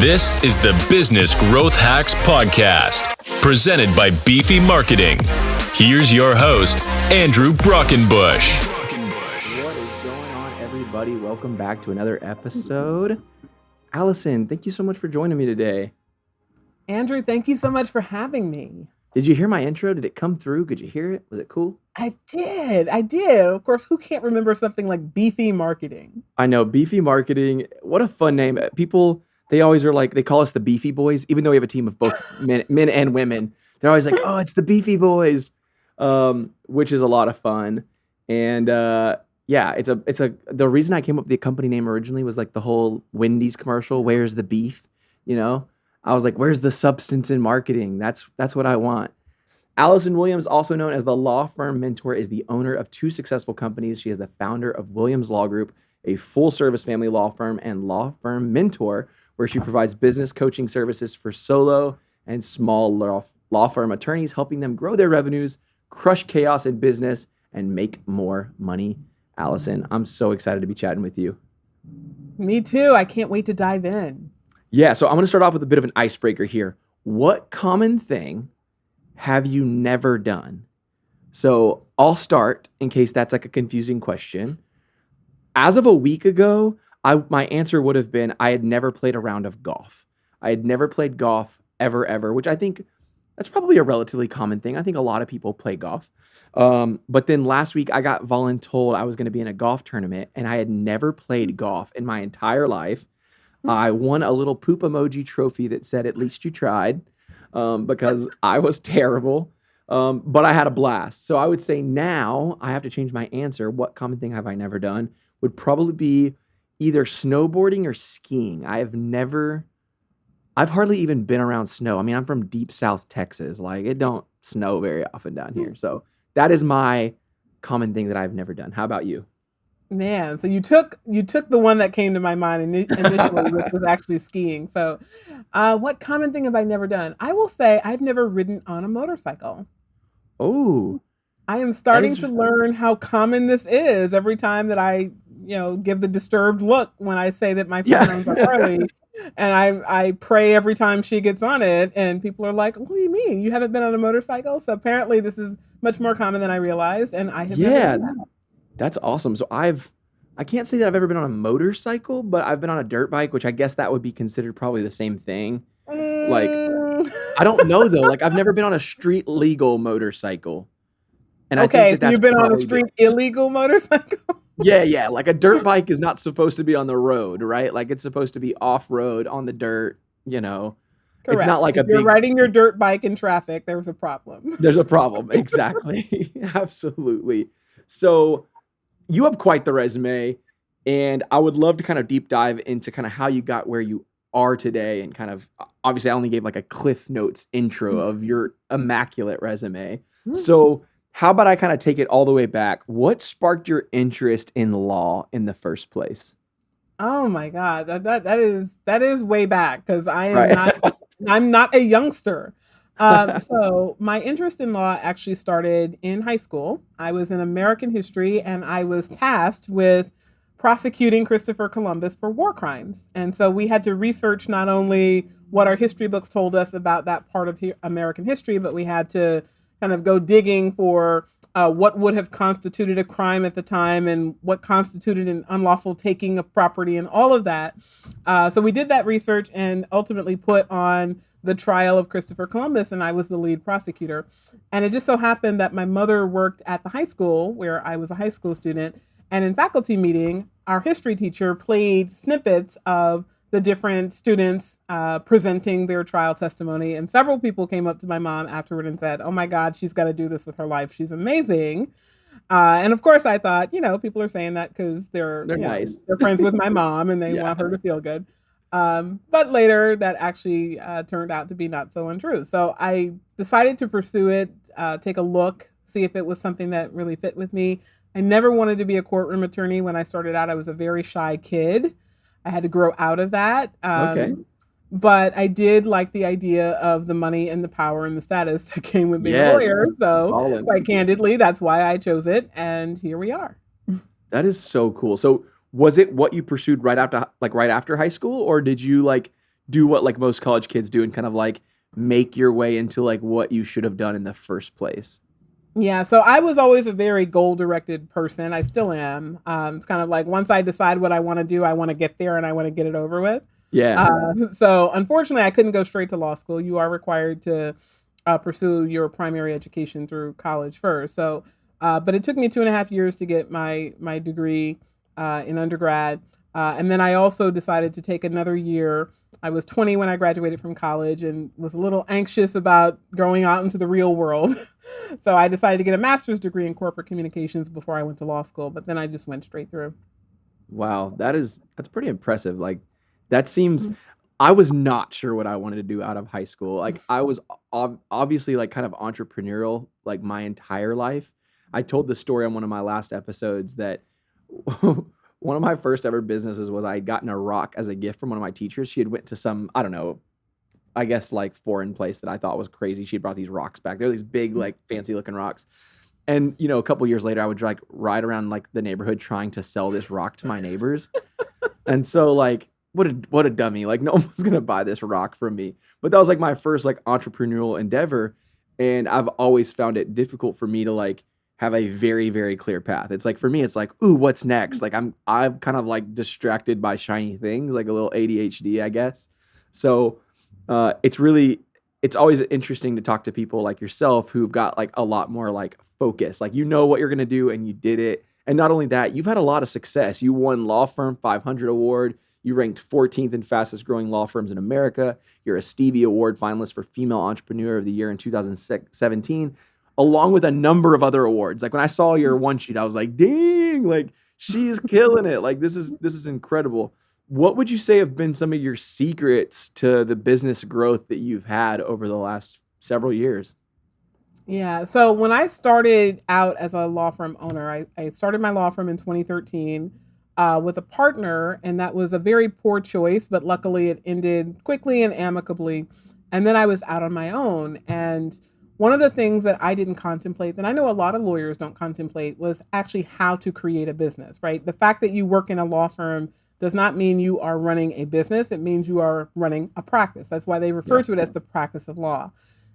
This is the Business Growth Hacks Podcast, presented by Beefy Marketing. Here's your host, Andrew Brockenbush. What is going on, everybody? Welcome back to another episode. Allison, thank you so much for joining me today. Andrew, thank you so much for having me. Did you hear my intro? Did it come through? Could you hear it? Was it cool? I did. Of course, who can't remember something like Beefy Marketing? I know, Beefy Marketing. What a fun name. People, they always are like, they call us the Beefy Boys, even though we have a team of both men and women. They're always like, oh, it's the Beefy Boys, which is a lot of fun. And yeah, the reason I came up with the company name originally was like the whole Wendy's commercial, where's the beef? You know, I was like, where's the substance in marketing? That's what I want. Allison Williams, also known as the Law Firm Mentor, is the owner of two successful companies. She is the founder of Williams Law Group, a full-service family law firm, and Law Firm Mentor, where she provides business coaching services for solo and small law firm attorneys, helping them grow their revenues, crush chaos in business, and make more money. Allison, I'm so excited to be chatting with you. Me too. I can't wait to dive in. Yeah, so I'm going to start off with a bit of an icebreaker here. What common thing have you never done? So I'll start in case that's like a confusing question. As of a week ago, my answer would have been I had never played a round of golf. I had never played golf ever, which I think that's probably a relatively common thing. I think a lot of people play golf. But then last week I got voluntold I was going to be in a golf tournament, and I had never played golf in my entire life. I won a little poop emoji trophy that said, at least you tried, because I was terrible. But I had a blast. So I would say now I have to change my answer. What common thing have I never done? Would probably be either snowboarding or skiing. I've hardly even been around snow. I mean, I'm from deep South Texas. Like, it don't snow very often down here. So that is my common thing that I've never done. How about you? Man, so you took the one that came to my mind initially, which was actually skiing. So what common thing have I never done? I will say I've never ridden on a motorcycle. Oh, I am starting to learn how common this is every time that I, give the disturbed look when I say that my friend owns a Harley. And I pray every time she gets on it, and people are like, what do you mean? You haven't been on a motorcycle? So apparently this is much more common than I realized, and I have never done that. That's awesome. So I can't say that I've ever been on a motorcycle, but I've been on a dirt bike, which I guess that would be considered probably the same thing. Like, I don't know though. Like, I've never been on a street legal motorcycle. And I think so you've been on a street illegal motorcycle? Yeah. Like, a dirt bike is not supposed to be on the road, right? Like, it's supposed to be off road on the dirt, Correct. It's not like if you're riding your dirt bike in traffic, there's a problem. There's a problem. Exactly. Absolutely. So you have quite the resume, and I would love to kind of deep dive into kind of how you got where you are today, and kind of, obviously I only gave like a Cliff Notes intro of your immaculate resume. So how about I kind of take it all the way back? What sparked your interest in law in the first place? Oh my God, that is way back, because I am I'm not a youngster. So my interest in law actually started in high school. I was in American history, and I was tasked with prosecuting Christopher Columbus for war crimes. And so we had to research not only what our history books told us about that part of American history, but we had to kind of go digging for what would have constituted a crime at the time, and what constituted an unlawful taking of property, and all of that. So we did that research and ultimately put on the trial of Christopher Columbus, and I was the lead prosecutor. And it just so happened that my mother worked at the high school where I was a high school student. And in faculty meeting, our history teacher played snippets of the different students presenting their trial testimony. And several people came up to my mom afterward and said, oh my God, she's got to do this with her life. She's amazing. And of course I thought, people are saying that because they're nice. They're friends with my mom, and they want her to feel good. But later that actually turned out to be not so untrue. So I decided to pursue it, take a look, see if it was something that really fit with me. I never wanted to be a courtroom attorney. When I started out, I was a very shy kid. I had to grow out of that. But I did like the idea of the money and the power and the status that came with being a lawyer. So quite candidly, that's why I chose it. And here we are. That is so cool. So was it what you pursued right after high school, or did you do what like most college kids do and kind of like make your way into like what you should have done in the first place? Yeah, so I was always a very goal-directed person. I still am. It's kind of like once I decide what I want to do, I want to get there and I want to get it over with. Yeah. So unfortunately, I couldn't go straight to law school. You are required to pursue your primary education through college first. So, but it took me 2.5 years to get my degree in undergrad, and then I also decided to take another year. I was 20 when I graduated from college and was a little anxious about going out into the real world. So I decided to get a master's degree in corporate communications before I went to law school, but then I just went straight through. Wow, that's pretty impressive. Like that seems Mhm. I was not sure what I wanted to do out of high school. Like I was obviously like kind of entrepreneurial like my entire life. I told the story on one of my last episodes that one of my first ever businesses was I had gotten a rock as a gift from one of my teachers. She had went to some, I don't know, I guess like foreign place that I thought was crazy. She had brought these rocks back. They're these big, like fancy looking rocks. And a couple years later, I would like ride around like the neighborhood trying to sell this rock to my neighbors. And so like what a dummy. Like no one was gonna buy this rock from me. But that was like my first like entrepreneurial endeavor. And I've always found it difficult for me to like have a very, very clear path. It's like for me, it's like, ooh, what's next? Like I'm kind of like distracted by shiny things, like a little ADHD, I guess. So it's always interesting to talk to people like yourself who've got like a lot more like focus. Like what you're gonna do and you did it. And not only that, you've had a lot of success. You won Law Firm 500 award. You ranked 14th in fastest growing law firms in America. You're a Stevie Award finalist for Female Entrepreneur of the Year in 2017, along with a number of other awards. Like when I saw your one sheet, I was like, dang, like she's killing it. Like this is incredible. What would you say have been some of your secrets to the business growth that you've had over the last several years? Yeah. So when I started out as a law firm owner, I started my law firm in 2013 with a partner, and that was a very poor choice, but luckily it ended quickly and amicably. And then I was out on my own. And one of the things that I didn't contemplate, that I know a lot of lawyers don't contemplate, was actually how to create a business, right? The fact that you work in a law firm does not mean you are running a business. It means you are running a practice. That's why they refer Yeah. to it as the practice of law.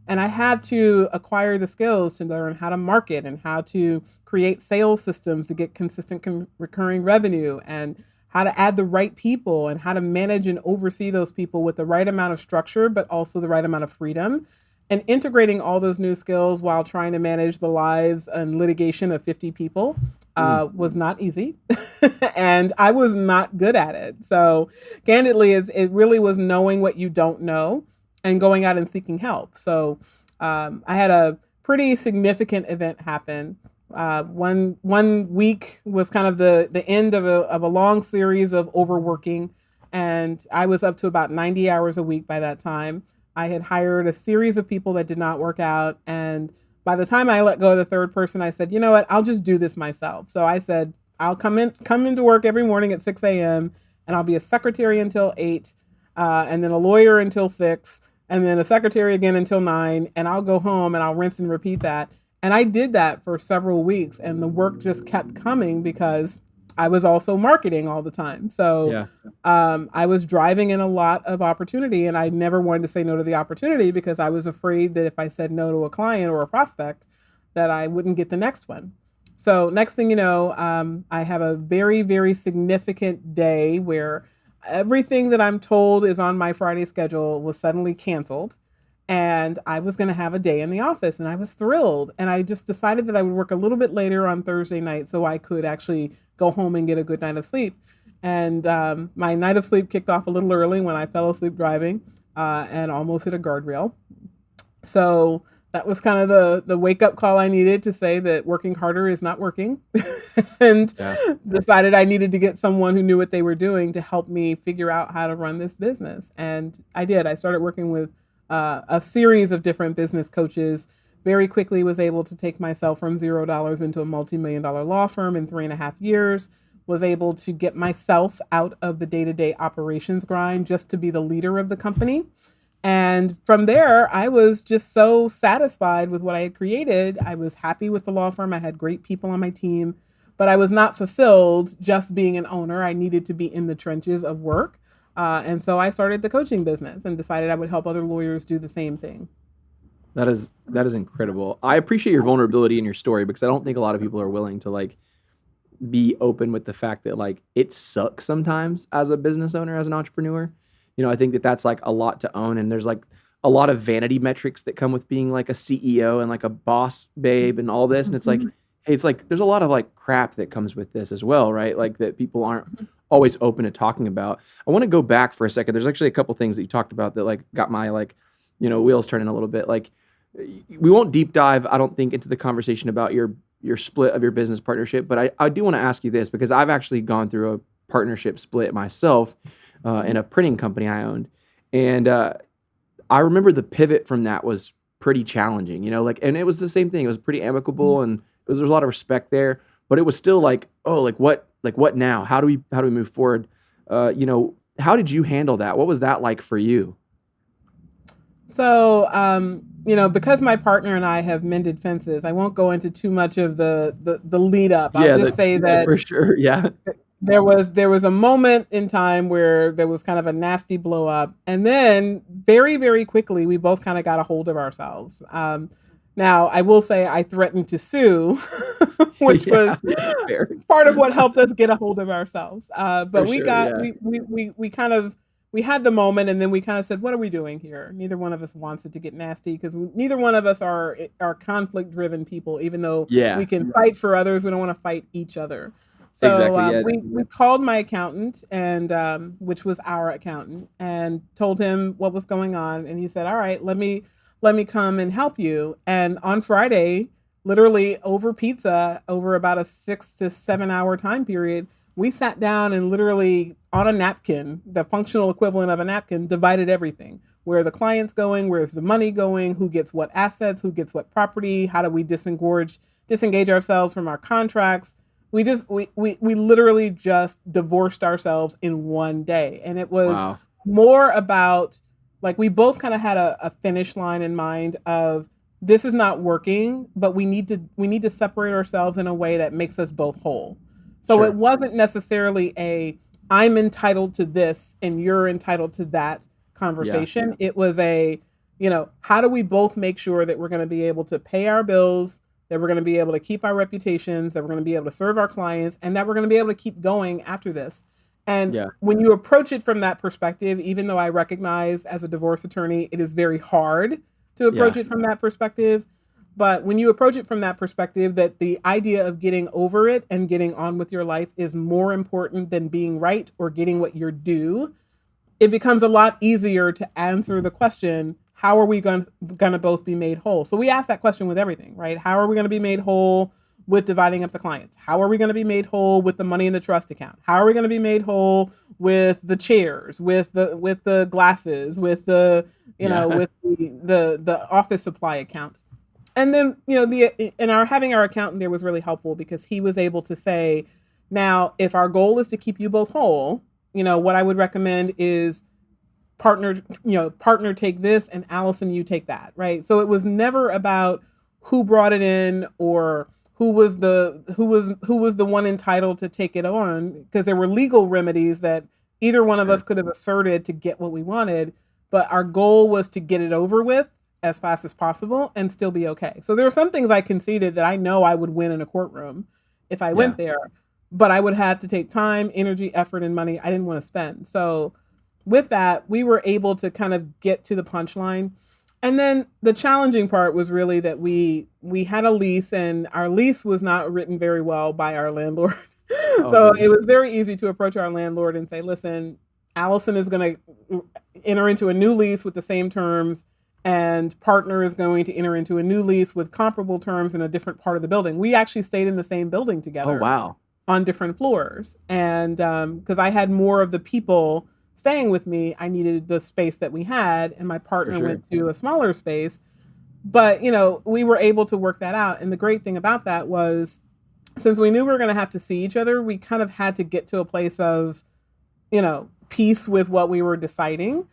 And I had to acquire the skills to learn how to market and how to create sales systems to get consistent recurring revenue, and how to add the right people and how to manage and oversee those people with the right amount of structure, but also the right amount of freedom. And integrating all those new skills while trying to manage the lives and litigation of 50 people Mm. was not easy. And I was not good at it. So, candidly, it really was knowing what you don't know and going out and seeking help. So I had a pretty significant event happen. One week was kind of the end of a long series of overworking, and I was up to about 90 hours a week by that time. I had hired a series of people that did not work out, and by the time I let go of the third person, I said, you know what, I'll just do this myself. So I said, I'll come into work every morning at 6 a.m. and I'll be a secretary until 8, and then a lawyer until 6, and then a secretary again until 9, and I'll go home and I'll rinse and repeat that. And I did that for several weeks, and the work just kept coming because I was also marketing all the time. So Yeah. I was driving in a lot of opportunity, and I never wanted to say no to the opportunity because I was afraid that if I said no to a client or a prospect, that I wouldn't get the next one. So next thing you know, I have a very, very significant day where everything that I'm told is on my Friday schedule was suddenly canceled. And I was going to have a day in the office, and I was thrilled. And I just decided that I would work a little bit later on Thursday night so I could actually go home and get a good night of sleep. And my night of sleep kicked off a little early when I fell asleep driving and almost hit a guardrail. So that was kind of the wake up call I needed to say that working harder is not working. And Yeah. decided I needed to get someone who knew what they were doing to help me figure out how to run this business. And I did. I started working with a series of different business coaches. Very quickly was able to take myself from $0 into a multi-million-dollar law firm in 3.5 years. Was able to get myself out of the day-to-day operations grind just to be the leader of the company. And from there, I was just so satisfied with what I had created. I was happy with the law firm. I had great people on my team, but I was not fulfilled just being an owner. I needed to be in the trenches of work. And so I started the coaching business and decided I would help other lawyers do the same thing. That is incredible. I appreciate your vulnerability in your story because I don't think a lot of people are willing to like be open with the fact that like it sucks sometimes as a business owner, as an entrepreneur. I think that that's like a lot to own, and there's like a lot of vanity metrics that come with being like a CEO and like a boss babe and all this. And it's like, Mhm. hey, it's like there's a lot of like crap that comes with this as well, right? Like that people aren't always open to talking about. I want to go back for a second. There's actually a couple things that you talked about that like got my like, wheels turning a little bit. Like we won't deep dive, I don't think, into the conversation about your split of your business partnership, but I do want to ask you this because I've actually gone through a partnership split myself in a printing company I owned. And I remember the pivot from that was pretty challenging, like, and it was the same thing. It was pretty amicable and there's a lot of respect there, but it was still like, oh, like what now? How do we move forward? How did you handle that? What was that like for you? So, because my partner and I have mended fences, I won't go into too much of the lead up. I'll Yeah, just say that for sure. Yeah. there was a moment in time where there was kind of a nasty blow up, and then very, very quickly we both kind of got a hold of ourselves. Now, I will say I threatened to sue, which Yeah, was fair. part of what helped us get a hold of ourselves. For But we sure. got Yeah. we kind of we had the moment, and then we kind of said, "What are we doing here?" Neither one of us wants it to get nasty because neither one of us are conflict driven people. Even though we Yeah. can fight for others, we don't want to fight each other. So Exactly. Yeah. we called my accountant, and which was our accountant, and told him what was going on, and he said, "All right, let me come and help you." And on Friday, literally over pizza, over about a 6 to 7 hour time period, we sat down and literally on a napkin, the functional equivalent of a napkin, divided everything. Where are the clients going? Where's the money going? Who gets what assets? Who gets what property? How do we disengage ourselves from our contracts? We literally just divorced ourselves in one day. And it was Wow. more about, like, we both kind of had a finish line in mind of, this is not working, but we need to separate ourselves in a way that makes us both whole. So it Sure. wasn't necessarily I'm entitled to this and you're entitled to that Yeah. conversation. It was how do we both make sure that we're going to be able to pay our bills, that we're going to be able to keep our reputations, that we're going to be able to serve our clients, and that we're going to be able to keep going after this. And Yeah. when you approach it from that perspective, even though I recognize as a divorce attorney, it is very hard to approach Yeah. it from that perspective. But when you approach it from that perspective, that the idea of getting over it and getting on with your life is more important than being right or getting what you're due, it becomes a lot easier to answer the question, how are we going to both be made whole? So we ask that question with everything, right? How are we going to be made whole with dividing up the clients? How are we going to be made whole with the money in the trust account? How are we going to be made whole with the chairs, with the glasses, with the Yeah. with the office supply account? And then, having our accountant there was really helpful because he was able to say, now, if our goal is to keep you both whole, what I would recommend is partner take this, and Allison, you take that, right? So it was never about who brought it in, or who was the one entitled to take it on, because there were legal remedies that either one of us Sure. could have asserted to get what we wanted, but our goal was to get it over with as fast as possible and still be okay. So there are some things I conceded that I know I would win in a courtroom if I Yeah. went there, but I would have to take time, energy, effort, and money I didn't want to spend. So with that, we were able to kind of get to the punchline. And then the challenging part was really that we had a lease, and our lease was not written very well by our landlord. Oh So it goodness. was very easy to approach our landlord and say, listen, Allison is going to enter into a new lease with the same terms, and partner is going to enter into a new lease with comparable terms in a different part of the building. We actually stayed in the same building Oh together wow. on different floors. And because I had more of the people staying with me, I needed the space that we had, and my For partner sure. went to a smaller space. But, we were able to work that out. And the great thing about that was, since we knew we were going to have to see each other, we kind of had to get to a place of, peace with what we were deciding.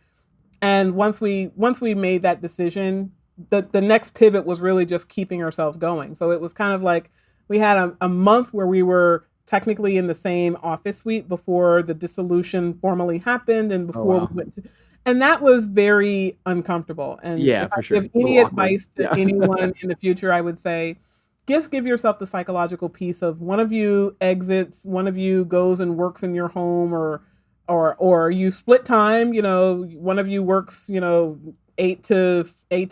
And once we made that decision, the next pivot was really just keeping ourselves going. So it was kind of like we had a month where we were technically in the same office suite before the dissolution formally happened and Oh, before we wow. went to, and that was very uncomfortable. And Yeah, if I for sure. give A any little awkward. advice to Yeah. anyone in the future, I would say just give yourself the psychological piece of one of you exits, one of you goes and works in your home, or you split time, one of you works, 8 to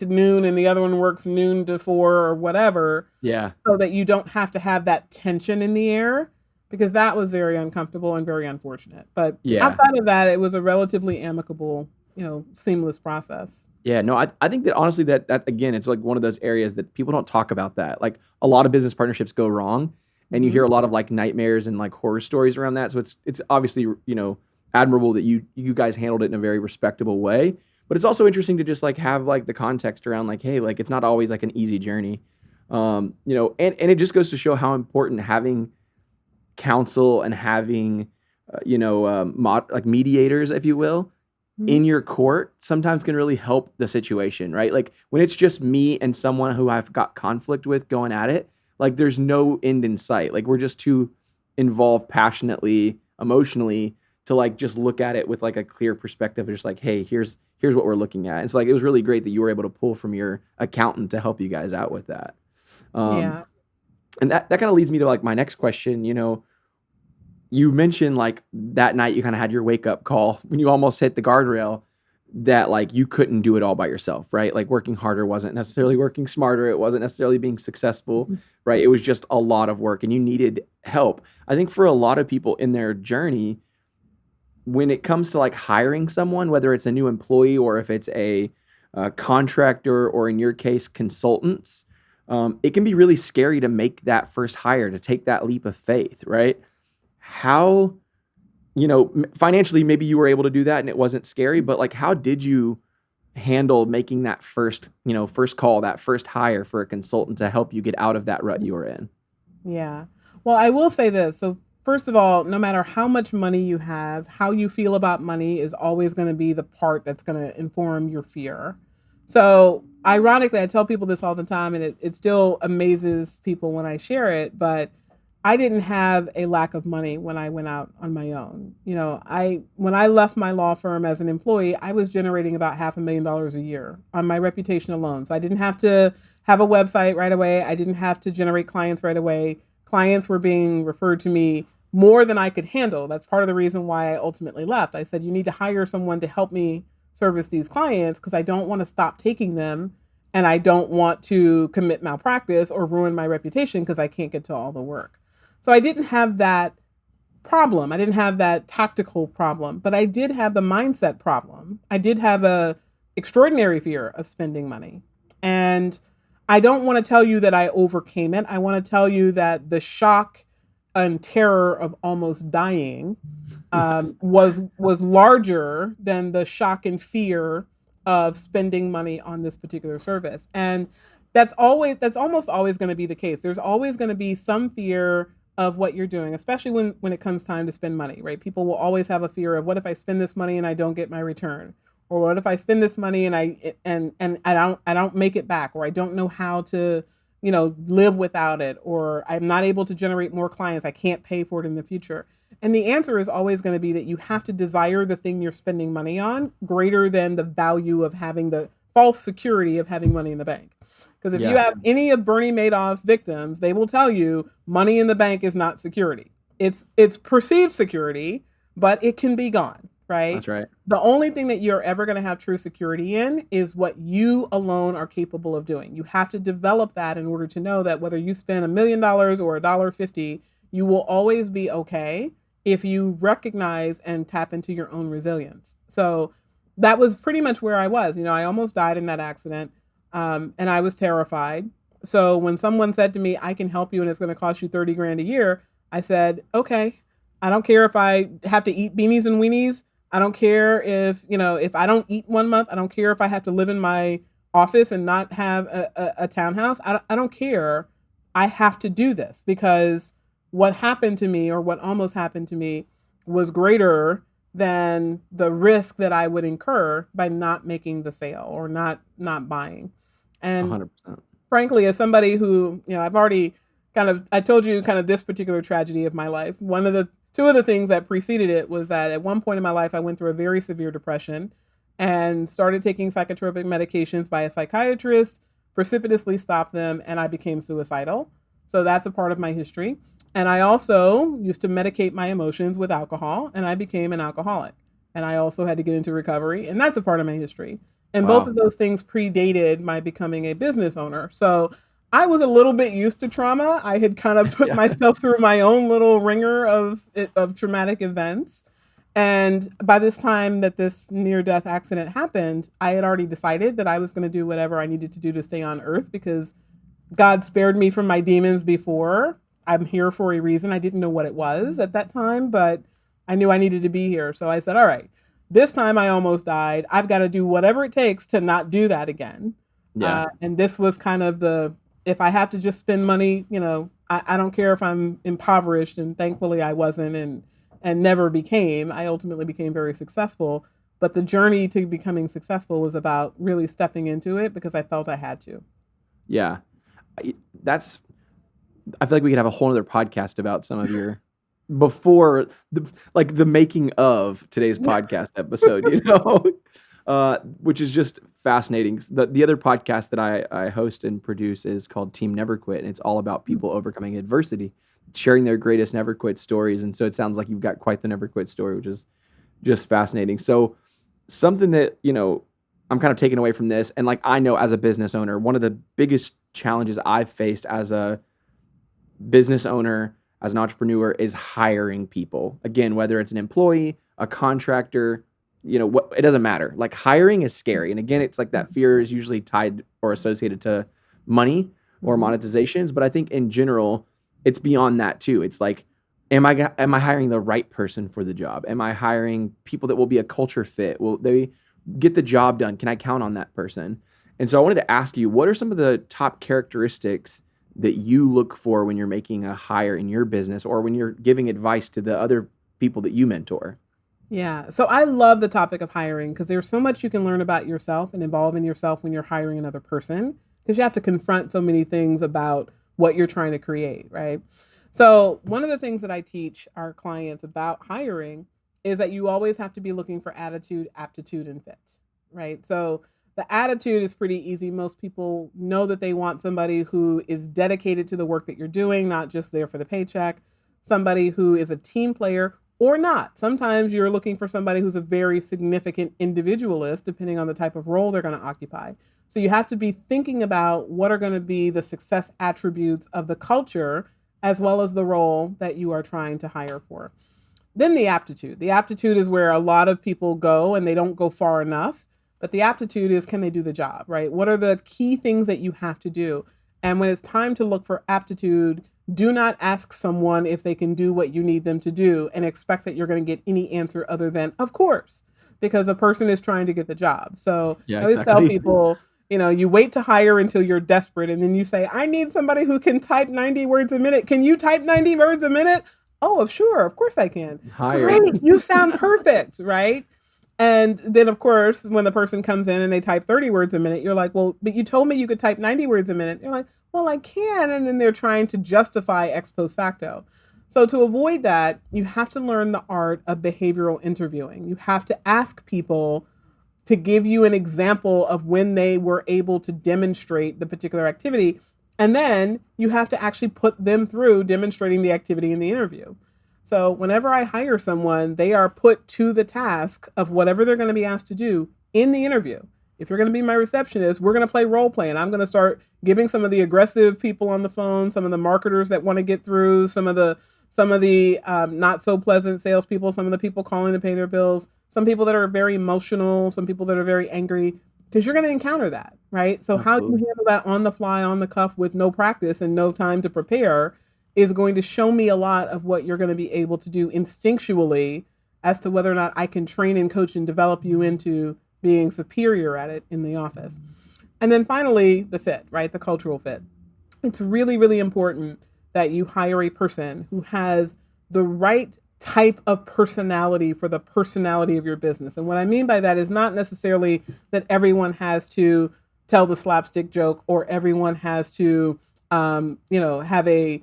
noon and the other one works noon to 4 or whatever, Yeah. so that you don't have to have that tension in the air, because that was very uncomfortable and very unfortunate. But Yeah. outside of that, it was a relatively amicable, seamless process. Yeah, no, I think that honestly that again, it's like one of those areas that people don't talk about that. Like a lot of business partnerships go wrong and you Mhm. hear a lot of like nightmares and like horror stories around that. So it's obviously, admirable that you guys handled it in a very respectable way. But it's also interesting to just like have like the context around like, hey, like it's not always like an easy journey. And it just goes to show how important having counsel and having like mediators, if you will, in Mhm. your court sometimes can really help the situation, right? Like when it's just me and someone who I've got conflict with going at it, like there's no end in sight. Like we're just too involved passionately, emotionally to like just look at it with like a clear perspective of just like, hey, here's what we're looking at. And so like it was really great that you were able to pull from your accountant to help you guys out with that. Um, Yeah. and that kind of leads me to like my next question. You mentioned like that night you kind of had your wake up call when you almost hit the guardrail that like you couldn't do it all by yourself, right? Like working harder wasn't necessarily working smarter. It wasn't necessarily being successful, Mhm. right? It was just a lot of work and you needed help. I think for a lot of people in their journey, when it comes to like hiring someone, whether it's a new employee or if it's a contractor or in your case, consultants, it can be really scary to make that first hire, to take that leap of faith, right? How, financially, maybe you were able to do that and it wasn't scary, but like, how did you handle making that first call, that first hire for a consultant to help you get out of that rut you were in? Yeah. Well, I will say this. So, first of all, no matter how much money you have, how you feel about money is always going to be the part that's going to inform your fear. So, ironically, I tell people this all the time, and it still amazes people when I share it, but I didn't have a lack of money when I went out on my own. When I left my law firm as an employee, I was generating about $500,000 a year on my reputation alone. So I didn't have to have a website right away. I didn't have to generate clients right away. Clients were being referred to me more than I could handle. That's part of the reason why I ultimately left. I said, you need to hire someone to help me service these clients because I don't want to stop taking them and I don't want to commit malpractice or ruin my reputation because I can't get to all the work. So I didn't have that problem. I didn't have that tactical problem, but I did have the mindset problem. I did have a extraordinary fear of spending money. And I don't want to tell you that I overcame it. I want to tell you that the shock and terror of almost dying was larger than the shock and fear of spending money on this particular service. And that's almost always going to be the case. There's always going to be some fear of what you're doing, especially when it comes time to spend money, right? People will always have a fear of what if I spend this money and I don't get my return? Or what if I spend this money and I don't make it back, or I don't know how to, live without it, or I'm not able to generate more clients, I can't pay for it in the future. And the answer is always going to be that you have to desire the thing you're spending money on greater than the value of having the false security of having money in the bank. Because if you Yeah, ask any of Bernie Madoff's victims, they will tell you money in the bank is not security. It's perceived security, but it can be gone, right? that's right. The only thing that you're ever going to have true security in is what you alone are capable of doing. You have to develop that in order to know that whether you spend $1 million or $1.50, you will always be okay if you recognize and tap into your own resilience. So that was pretty much where I was. I almost died in that accident, and I was terrified. So when someone said to me, I can help you and it's going to cost you 30 grand a year, I said, okay, I don't care if I have to eat beanies and weenies. I don't care if I don't eat 1 month. I don't care if I have to live in my office and not have a townhouse. I don't care. I have to do this because what happened to me or what almost happened to me was greater than the risk that I would incur by not making the sale or not buying. And 100%. frankly, as somebody who, I've already I told you kind of this particular tragedy of my life. Two of the things that preceded it was that at one point in my life, I went through a very severe depression and started taking psychotropic medications by a psychiatrist, precipitously stopped them, and I became suicidal. So that's a part of my history. And I also used to medicate my emotions with alcohol, and I became an alcoholic. And I also had to get into recovery, and that's a part of my history. And both Wow. of those things predated my becoming a business owner. So I was a little bit used to trauma. I had kind of put Yeah. myself through my own little ringer of traumatic events. And by this time that this near-death accident happened, I had already decided that I was going to do whatever I needed to do to stay on earth because God spared me from my demons before. I'm here for a reason. I didn't know what it was at that time, but I knew I needed to be here. So I said, all right, this time I almost died. I've got to do whatever it takes to not do that again. Yeah. And this was kind of if I have to just spend money, I don't care if I'm impoverished, and thankfully I wasn't and never became. I ultimately became very successful. But the journey to becoming successful was about really stepping into it because I felt I had to. Yeah. I feel like we could have a whole other podcast about some of your before the making of today's podcast episode, which is just fascinating. The other podcast that I host and produce is called Team Never Quit, and it's all about people overcoming adversity, sharing their greatest never quit stories. And so it sounds like you've got quite the never quit story, which is just fascinating. So something that, I'm kind of taking away from this, and like I know as a business owner, one of the biggest challenges I've faced as a business owner, as an entrepreneur, is hiring people. Again, whether it's an employee, a contractor, it doesn't matter. Like hiring is scary. And again, it's like that fear is usually tied or associated to money or monetizations. But I think in general, it's beyond that too. It's like, am I hiring the right person for the job? Am I hiring people that will be a culture fit? Will they get the job done? Can I count on that person? And so I wanted to ask you, what are some of the top characteristics that you look for when you're making a hire in your business or when you're giving advice to the other people that you mentor? Yeah. So I love the topic of hiring because there's so much you can learn about yourself and evolve in yourself when you're hiring another person because you have to confront so many things about what you're trying to create, right? So one of the things that I teach our clients about hiring is that you always have to be looking for attitude, aptitude, and fit, right? So the attitude is pretty easy. Most people know that they want somebody who is dedicated to the work that you're doing, not just there for the paycheck, somebody who is a team player or not. Sometimes you're looking for somebody who's a very significant individualist, depending on the type of role they're going to occupy. So you have to be thinking about what are going to be the success attributes of the culture, as well as the role that you are trying to hire for. Then the aptitude. The aptitude is where a lot of people go and they don't go far enough. But the aptitude is, can they do the job, right? What are the key things that you have to do? And when it's time to look for aptitude, do not ask someone if they can do what you need them to do and expect that you're going to get any answer other than, of course, because the person is trying to get the job. So Yeah, I always tell exactly. people, you wait to hire until you're desperate. And then you say, I need somebody who can type 90 words a minute. Can you type 90 words a minute? Oh, sure. Of course I can. Hire. Great. You sound perfect, right? And then, of course, when the person comes in and they type 30 words a minute, you're like, well, but you told me you could type 90 words a minute. They're like, well, I can. And then they're trying to justify ex post facto. So to avoid that, you have to learn the art of behavioral interviewing. You have to ask people to give you an example of when they were able to demonstrate the particular activity. And then you have to actually put them through demonstrating the activity in the interview. So whenever I hire someone, they are put to the task of whatever they're going to be asked to do in the interview. If you're going to be my receptionist, we're going to play role play, and I'm going to start giving some of the aggressive people on the phone, some of the marketers that want to get through, some of the not so pleasant salespeople, some of the people calling to pay their bills, some people that are very emotional, some people that are very angry, because you're going to encounter that, right? So how do you handle that on the fly, on the cuff, with no practice and no time to prepare, is going to show me a lot of what you're going to be able to do instinctually as to whether or not I can train and coach and develop you into being superior at it in the office. And then finally, the fit, right? The cultural fit. It's really, really important that you hire a person who has the right type of personality for the personality of your business. And what I mean by that is not necessarily that everyone has to tell the slapstick joke or everyone has to have a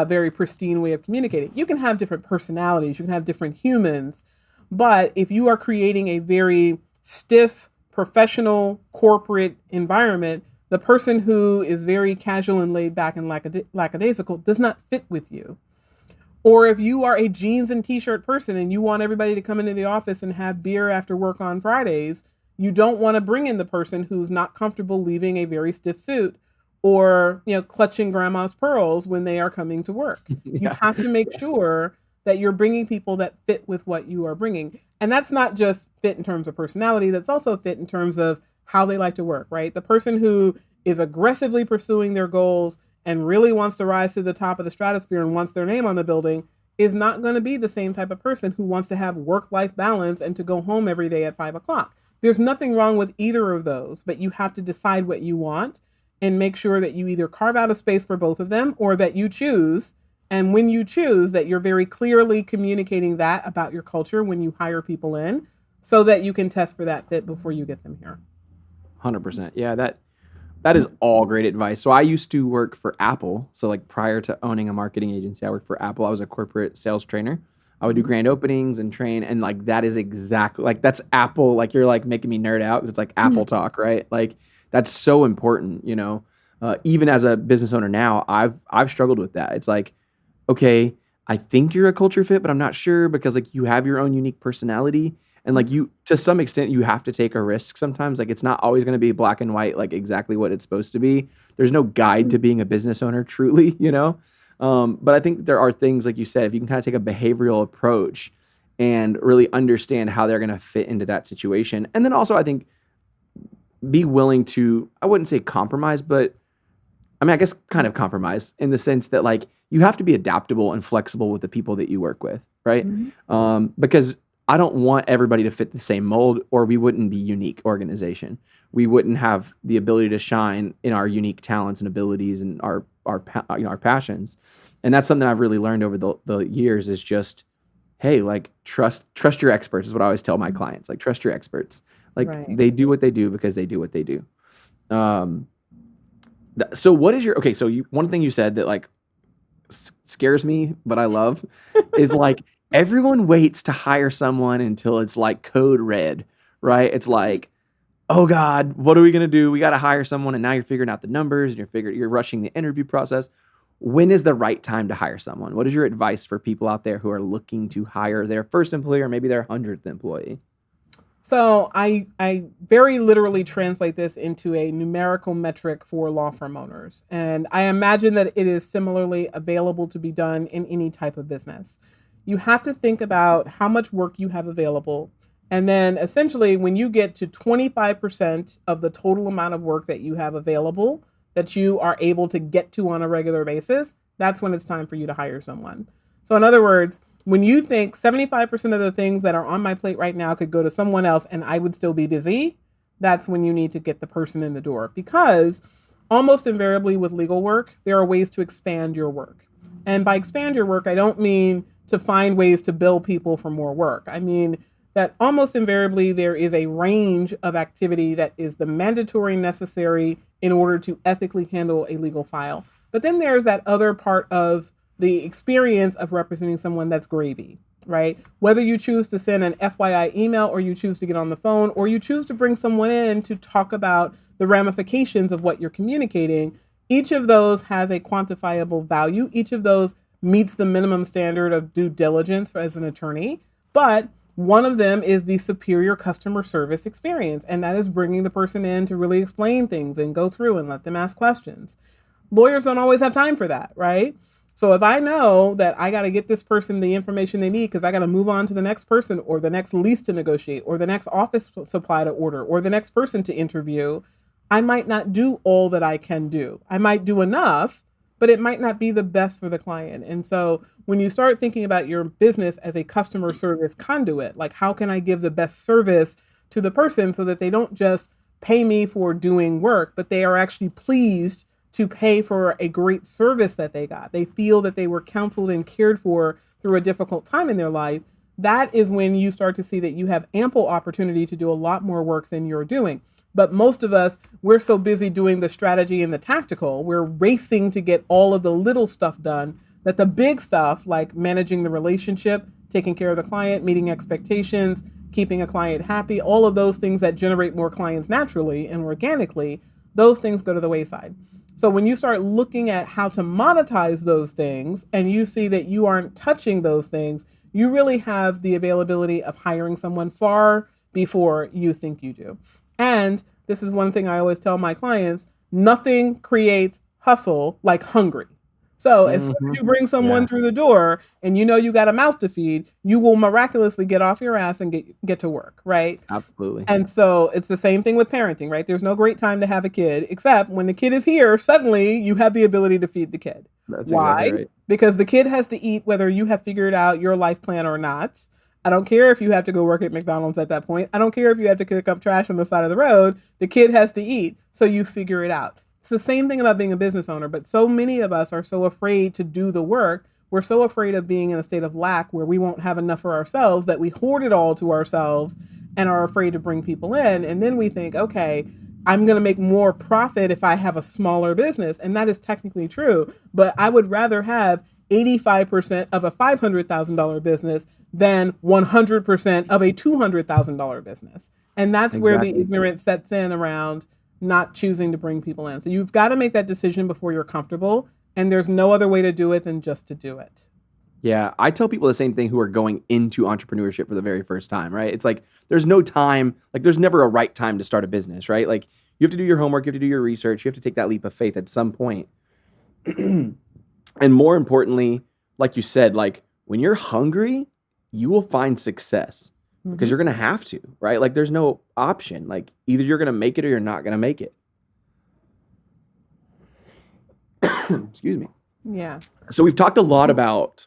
very pristine way of communicating. You can have different personalities, you can have different humans, but if you are creating a very stiff, professional, corporate environment, the person who is very casual and laid back and lackadaisical does not fit with you. Or if you are a jeans and t-shirt person and you want everybody to come into the office and have beer after work on Fridays, you don't want to bring in the person who's not comfortable leaving a very stiff suit or, clutching grandma's pearls when they are coming to work. You Yeah. have to make sure that you're bringing people that fit with what you are bringing. And that's not just fit in terms of personality, that's also fit in terms of how they like to work, right? The person who is aggressively pursuing their goals and really wants to rise to the top of the stratosphere and wants their name on the building is not going to be the same type of person who wants to have work-life balance and to go home every day at 5 o'clock. There's nothing wrong with either of those, but you have to decide what you want and make sure that you either carve out a space for both of them or that you choose. And when you choose, that you're very clearly communicating that about your culture when you hire people in so that you can test for that fit before you get them here. 100%. Yeah, that is all great advice. So I used to work for Apple. So like prior to owning a marketing agency, I worked for Apple. I was a corporate sales trainer. I would do grand openings and train. And like, that is exactly like, that's Apple. Like you're like making me nerd out because it's like Apple talk, right? Like that's so important, even as a business owner now, I've struggled with that. It's like, okay, I think you're a culture fit, but I'm not sure because like you have your own unique personality. And like you, to some extent, you have to take a risk sometimes. Like it's not always going to be black and white, like exactly what it's supposed to be. There's no guide to being a business owner, truly, But I think there are things, like you said, if you can kind of take a behavioral approach and really understand how they're going to fit into that situation. And then also, I think, be willing to, I wouldn't say compromise, but I mean, I guess kind of compromise in the sense that like you have to be adaptable and flexible with the people that you work with, right? Because I don't want everybody to fit the same mold, or we wouldn't be a unique organization. We wouldn't have the ability to shine in our unique talents and abilities and our passions. And that's something I've really learned over the years is just, hey, like trust your experts is what I always tell my clients. Like trust your experts. Like Right. they do what they do because they do what they do. So what is your, okay, so one thing you said that like scares me, but I love is like everyone waits to hire someone until it's like code red, right? It's like, oh God, what are we going to do? We got to hire someone. And now you're figuring out the numbers and you're rushing the interview process. When is the right time to hire someone? What is your advice for people out there who are looking to hire their first employee or maybe their 100th employee? So I very literally translate this into a numerical metric for law firm owners. And I imagine that it is similarly available to be done in any type of business. You have to think about how much work you have available. And then essentially when you get to 25% of the total amount of work that you have available that you are able to get to on a regular basis, that's when it's time for you to hire someone. So in other words, when you think 75% of the things that are on my plate right now could go to someone else and I would still be busy, that's when you need to get the person in the door. Because almost invariably with legal work, there are ways to expand your work. And by expand your work, I don't mean to find ways to bill people for more work. I mean that almost invariably there is a range of activity that is the mandatory necessary in order to ethically handle a legal file. But then there's that other part of the experience of representing someone that's gravy, right? Whether you choose to send an FYI email or you choose to get on the phone or you choose to bring someone in to talk about the ramifications of what you're communicating, each of those has a quantifiable value. Each of those meets the minimum standard of due diligence as an attorney, but one of them is the superior customer service experience, and that is bringing the person in to really explain things and go through and let them ask questions. Lawyers don't always have time for that, right? So if I know that I got to get this person the information they need because I got to move on to the next person or the next lease to negotiate or the next office supply to order or the next person to interview, I might not do all that I can do. I might do enough, but it might not be the best for the client. And so when you start thinking about your business as a customer service conduit, like how can I give the best service to the person so that they don't just pay me for doing work, but they are actually pleased to pay for a great service that they got. They feel that they were counseled and cared for through a difficult time in their life. That is when you start to see that you have ample opportunity to do a lot more work than you're doing. But most of us, we're so busy doing the strategy and the tactical, we're racing to get all of the little stuff done, that the big stuff, like managing the relationship, taking care of the client, meeting expectations, keeping a client happy, all of those things that generate more clients naturally and organically, those things go to the wayside. So when you start looking at how to monetize those things and you see that you aren't touching those things, you really have the availability of hiring someone far before you think you do. And this is one thing I always tell my clients, nothing creates hustle like hungry. So as soon as you bring someone through the door and you know you got a mouth to feed, you will miraculously get off your ass and get to work, right? Absolutely. And so it's the same thing with parenting, right? There's no great time to have a kid, except when the kid is here, suddenly you have the ability to feed the kid. That's Why? exactly right. Because the kid has to eat whether you have figured out your life plan or not. I don't care if you have to go work at McDonald's at that point. I don't care if you have to pick up trash on the side of the road. The kid has to eat, so you figure it out. It's the same thing about being a business owner, but so many of us are so afraid to do the work. We're so afraid of being in a state of lack where we won't have enough for ourselves that we hoard it all to ourselves and are afraid to bring people in. And then we think, okay, I'm going to make more profit if I have a smaller business. And that is technically true, but I would rather have 85% of a $500,000 business than 100% of a $200,000 business. And that's where the ignorance sets in around not choosing to bring people in. So you've got to make that decision before you're comfortable. And there's no other way to do it than just to do it. Yeah, I tell people the same thing who are going into entrepreneurship for the very first time, right? It's like there's no time, like there's never a right time to start a business, right? Like you have to do your homework, you have to do your research, you have to take that leap of faith at some point. And more importantly, like you said, like when you're hungry, you will find success because you're going to have to, right? Like there's no option. Like either you're going to make it or you're not going to make it. Excuse me. Yeah. So we've talked a lot about,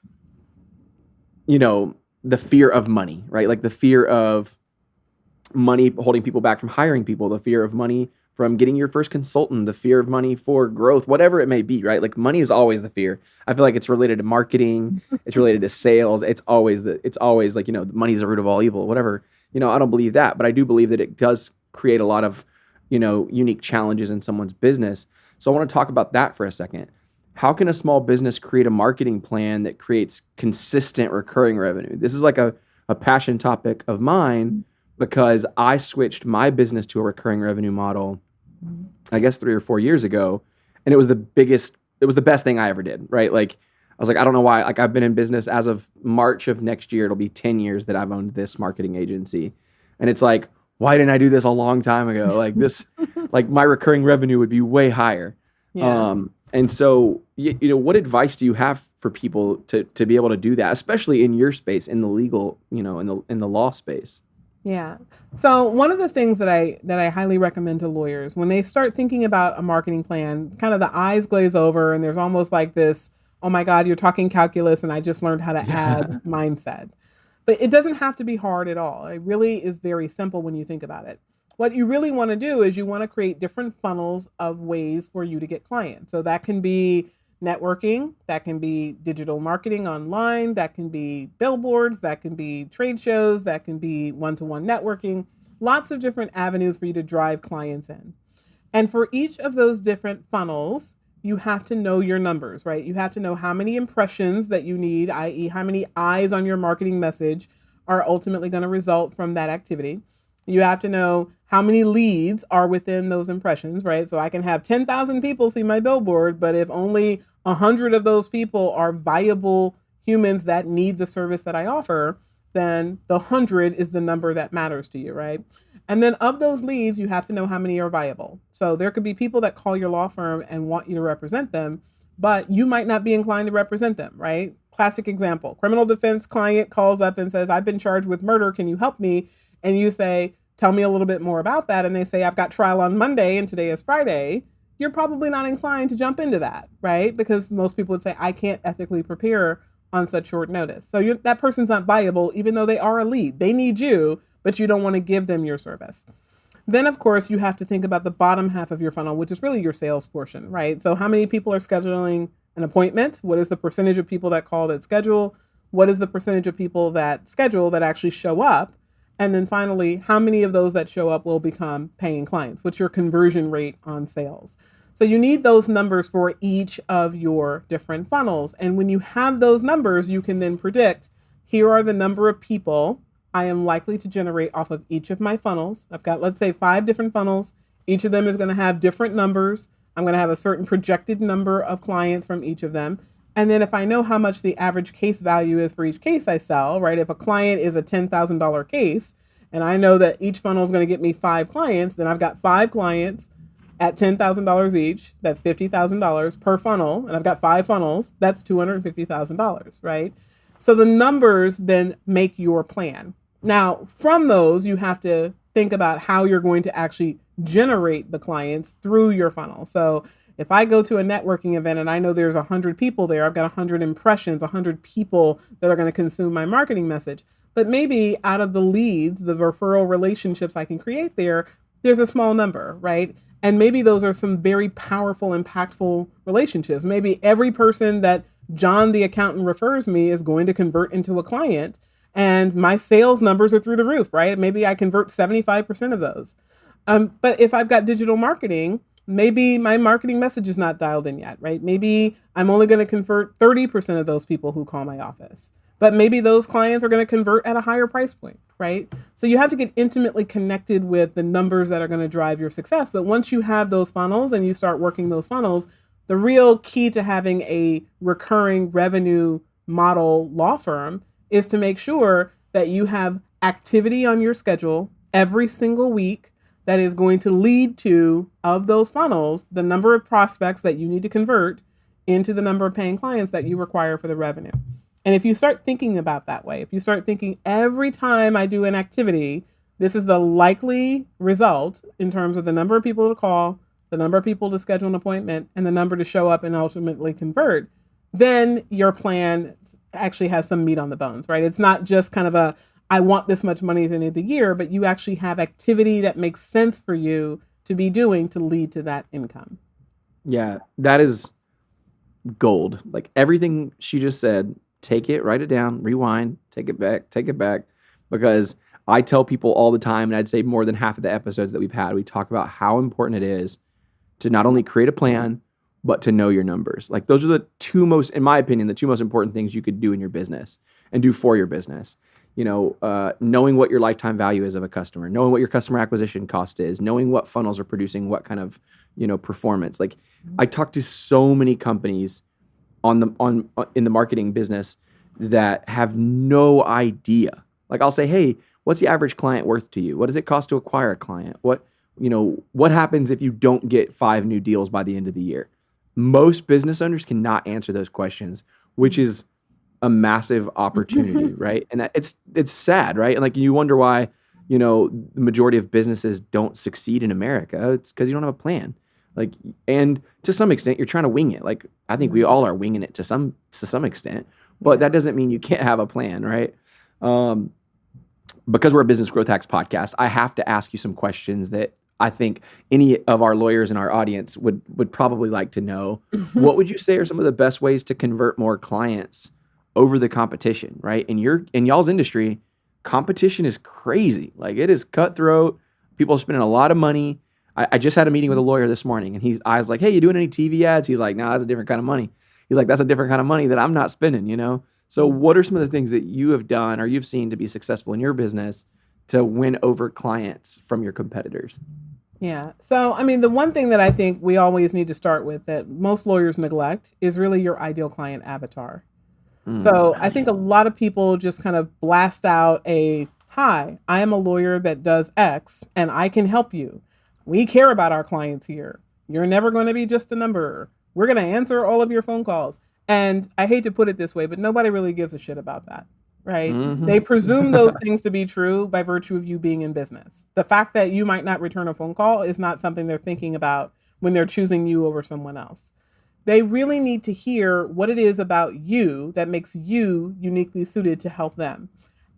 you know, the fear of money, right? Like the fear of money holding people back from hiring people, the fear of money from getting your first consultant, the fear of money for growth, whatever it may be, right? Like money is always the fear. I feel like it's related to marketing, it's related to sales. It's always like, you know, money is the root of all evil, whatever. You know, I don't believe that, but I do believe that it does create a lot of, you know, unique challenges in someone's business. So I want to talk about that for a second. How can a small business create a marketing plan that creates consistent recurring revenue? This is like a passion topic of mine because I switched my business to a recurring revenue model, I guess 3 or 4 years ago. And it was the best thing I ever did, right? Like, I was like, I don't know why, like I've been in business as of March of next year. It'll be 10 years that I've owned this marketing agency. And it's like, why didn't I do this a long time ago? Like this, like my recurring revenue would be way higher. Yeah. And so, you know, what advice do you have for people to be able to do that, especially in your space, in the legal, you know, in the law space? Yeah. So one of the things that I highly recommend to lawyers when they start thinking about a marketing plan, kind of the eyes glaze over and there's almost like this, oh my God, you're talking calculus and I just learned how to add mindset. But it doesn't have to be hard at all. It really is very simple when you think about it. What you really want to do is you want to create different funnels of ways for you to get clients. So that can be networking, that can be digital marketing online, that can be billboards, that can be trade shows, that can be one-to-one networking, lots of different avenues for you to drive clients in. And for each of those different funnels, you have to know your numbers, right? You have to know how many impressions that you need, i.e. how many eyes on your marketing message are ultimately going to result from that activity. You have to know how many leads are within those impressions, right? So I can have 10,000 people see my billboard, but if only 100 of those people are viable humans that need the service that I offer, then the 100 is the number that matters to you, right? And then of those leads, you have to know how many are viable. So there could be people that call your law firm and want you to represent them, but you might not be inclined to represent them, right? Classic example, criminal defense client calls up and says, I've been charged with murder. Can you help me? And you say, tell me a little bit more about that. And they say, I've got trial on Monday and today is Friday. You're probably not inclined to jump into that, right? Because most people would say, I can't ethically prepare on such short notice. So that person's not viable, even though they are a lead. They need you, but you don't want to give them your service. Then, of course, you have to think about the bottom half of your funnel, which is really your sales portion, right? So how many people are scheduling an appointment? What is the percentage of people that call that schedule? What is the percentage of people that schedule that actually show up? And then finally, how many of those that show up will become paying clients? What's your conversion rate on sales? So you need those numbers for each of your different funnels. And when you have those numbers, you can then predict, here are the number of people I am likely to generate off of each of my funnels. I've got, let's say, 5 different funnels. Each of them is going to have different numbers. I'm going to have a certain projected number of clients from each of them. And then if I know how much the average case value is for each case I sell, right? If a client is a $10,000 case, and I know that each funnel is going to get me 5 clients, then I've got 5 clients at $10,000 each. That's $50,000 per funnel. And I've got 5 funnels. That's $250,000, right? So the numbers then make your plan. Now, from those, you have to think about how you're going to actually generate the clients through your funnel. So if I go to a networking event and I know there's 100 people there, I've got 100 impressions, 100 people that are going to consume my marketing message. But maybe out of the leads, the referral relationships I can create there, there's a small number, right? And maybe those are some very powerful, impactful relationships. Maybe every person that John the accountant refers me is going to convert into a client, and my sales numbers are through the roof, right? Maybe I convert 75% of those. But if I've got digital marketing, maybe my marketing message is not dialed in yet, right? Maybe I'm only going to convert 30% of those people who call my office, but maybe those clients are going to convert at a higher price point, right? So you have to get intimately connected with the numbers that are going to drive your success. But once you have those funnels and you start working those funnels, the real key to having a recurring revenue model law firm is to make sure that you have activity on your schedule every single week that is going to lead to, of those funnels, the number of prospects that you need to convert into the number of paying clients that you require for the revenue. And if you start thinking about that way, if you start thinking every time I do an activity, this is the likely result in terms of the number of people to call, the number of people to schedule an appointment, and the number to show up and ultimately convert, then your plan actually has some meat on the bones, right? It's not just kind of a, I want this much money at the end of the year, but you actually have activity that makes sense for you to be doing to lead to that income. Yeah, that is gold. Like everything she just said, take it, write it down, rewind, take it back. Because I tell people all the time, and I'd say more than half of the episodes that we've had, we talk about how important it is to not only create a plan, but to know your numbers. Like those are the two most, in my opinion, the two most important things you could do in your business and do for your business. You know, knowing what your lifetime value is of a customer, knowing what your customer acquisition cost is, knowing what funnels are producing what kind of, performance. Like I talk to so many companies in the marketing business that have no idea. Like I'll say, hey, what's the average client worth to you? What does it cost to acquire a client? What happens if you don't get 5 new deals by the end of the year? Most business owners cannot answer those questions, which is a massive opportunity, right? And it's sad, right? And like you wonder why, the majority of businesses don't succeed in America. It's because you don't have a plan. Like, and to some extent, you're trying to wing it. Like I think we all are winging it to some extent, but that doesn't mean you can't have a plan, right? Because we're a business growth hacks podcast, I have to ask you some questions that I think any of our lawyers in our audience would probably like to know. What would you say are some of the best ways to convert more clients over the competition, right? In y'all's industry, competition is crazy. Like it is cutthroat. People are spending a lot of money. I just had a meeting with a lawyer this morning, and I was like, hey, you doing any TV ads? He's like, no, that's a different kind of money. He's like, that's a different kind of money that I'm not spending, So what are some of the things that you have done or you've seen to be successful in your business to win over clients from your competitors? Yeah. So, I mean, the one thing that I think we always need to start with that most lawyers neglect is really your ideal client avatar. So I think a lot of people just kind of blast out hi, I am a lawyer that does X and I can help you. We care about our clients here. You're never going to be just a number. We're going to answer all of your phone calls. And I hate to put it this way, but nobody really gives a shit about that, right? Mm-hmm. They presume those things to be true by virtue of you being in business. The fact that you might not return a phone call is not something they're thinking about when they're choosing you over someone else. They really need to hear what it is about you that makes you uniquely suited to help them.